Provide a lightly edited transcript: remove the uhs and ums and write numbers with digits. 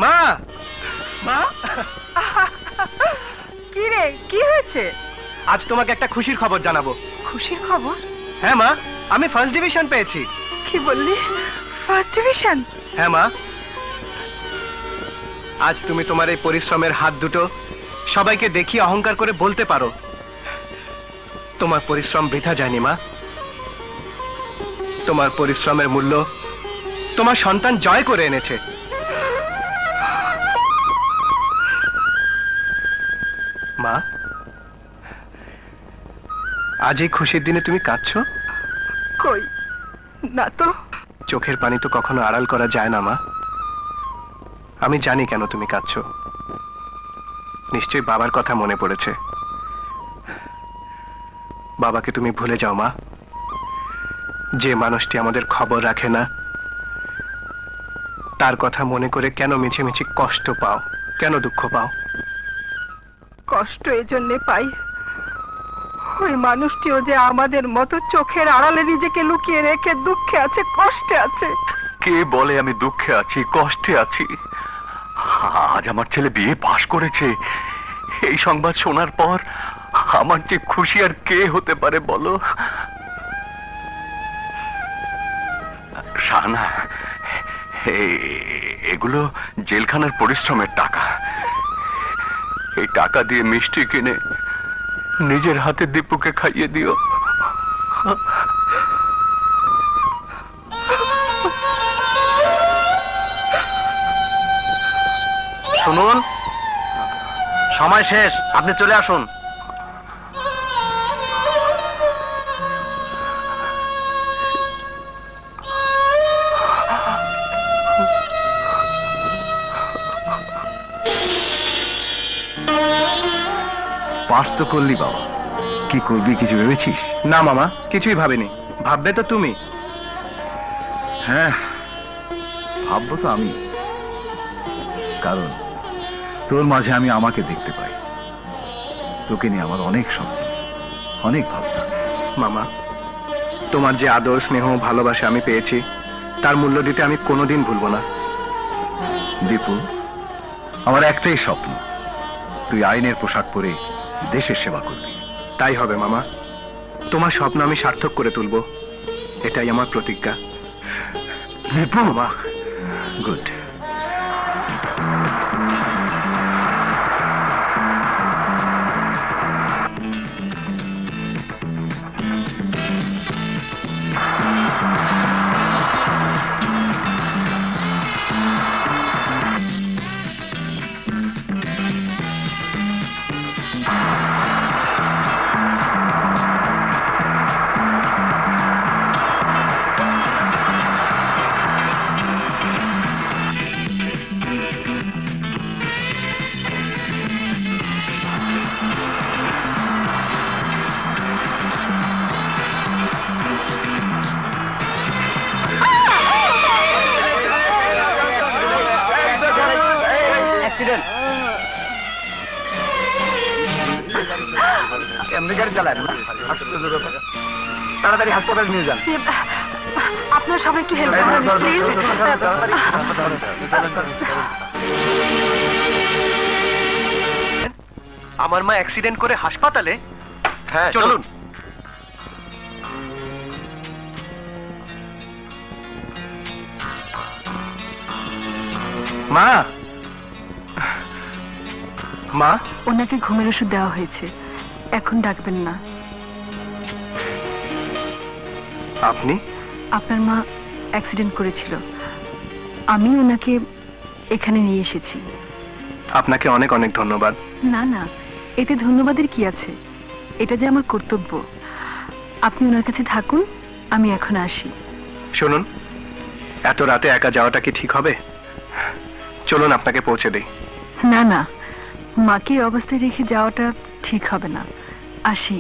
মা মা কি রে, কি হয়েছে? আজ তোমাকে একটা খুশির খবর জানাবো। খুশির খবর? হ্যাঁ মা, আমি ফার্স্ট ডিভিশন পেয়েছি। কি বললি? First division? হ্যাঁ মা, আজ তুমি তোমার এই পরিশ্রমের হাত দুটো সবাইকে দেখিয়ে অহংকার করে বলতে পারো তোমার পরিশ্রম বৃথা যায়নি মা। তোমার পরিশ্রমের মূল্য তোমার সন্তান জয় করে এনেছে। মা, আজ এই খুশির দিনে তুমি কাঁদছো? কই না তো। চোখের পানি তো কখনো আড়াল করা যায় না মা। আমি জানি কেন তুমি কাঁদছো। নিশ্চয়ই বাবার কথা মনে পড়েছে। বাবাকে তুমি ভুলে যাও মা। যে মানুষটি আমাদের খবর রাখে না, তার কথা মনে করে কেন মিছিমিছি কষ্ট পাও, কেন দুঃখ পাও? কষ্ট এজন্য পাই, ওই মানুষটিও যে আমাদের মতো চোখের আড়ালে নিজেকে লুকিয়ে রেখে দুঃখে আছে, কষ্টে আছে। কে বলে আমি দুঃখে আছি, কষ্টে আছি? আজ আমার ছেলে বিয়ে পাশ করেছে, এই সংবাদ শোনার পর আমার যে খুশি আর কে হতে পারে বলো? শাহানা, এগুলো জেলখানার পরিশ্রমের টাকা। এই টাকা দিয়ে মিষ্টি কিনে নিজের হাতে দীপুকে খাইয়ে দিও। শুনুন, সময় শেষ, আপনি চলে আসুন। পাস তো করলি বাবা, কি করবি কিছু ভেবেছিস? না মামা, কিছুই ভাবিনি। ভাববে তো তুমি। হ্যাঁ, ভাববো তো আমি, কারণ তোর মাঝে আমি আমাকে দেখতে পাই। তোকে নিয়ে আমার অনেক স্বপ্ন, অনেক ভাবনা। মামা, তোমার যে আদর, স্নেহ, ভালোবাসা আমি পেয়েছি, তার মূল্য দিতে আমি কোনোদিন ভুলবো না। দীপু, আমার একটাই স্বপ্ন, তুই আইনের পোশাক পরে দেশের সেবা করবি। তাই হবে মামা, তোমার স্বপ্ন আমি সার্থক করে তুলব, এটাই আমার প্রতিজ্ঞা। দীপু মা, গুড। এমনি গাড়ি চালায় না, তাড়াতাড়ি হাসপাতালে নিয়ে যান। আপনার সবাই একটু হেল্প করুন প্লিজ। আমার মা অ্যাক্সিডেন্ট করে হাসপাতালে? হ্যাঁ, চলুন। মা, মা, ওনাকে ঘুমের ওষুধ দেওয়া হয়েছে, এখন ডাকবেন না। আপনি? আপনার মা অ্যাক্সিডেন্ট করেছিল, আমি ওনাকে এখানে নিয়ে এসেছি। আপনাকে অনেক অনেক ধন্যবাদ। না না, এতে ধন্যবাদের কি আছে, এটা যে আমার কর্তব্য। আপনি ওনার কাছে থাকুন, আমি এখন আসি। শুনুন, এত রাতে একা যাওয়াটা কি ঠিক হবে? চলুন আপনাকে পৌঁছে দেই। না না, মাকে এই অবস্থায় রেখে যাওয়াটা ঠিক হবে না। আসি।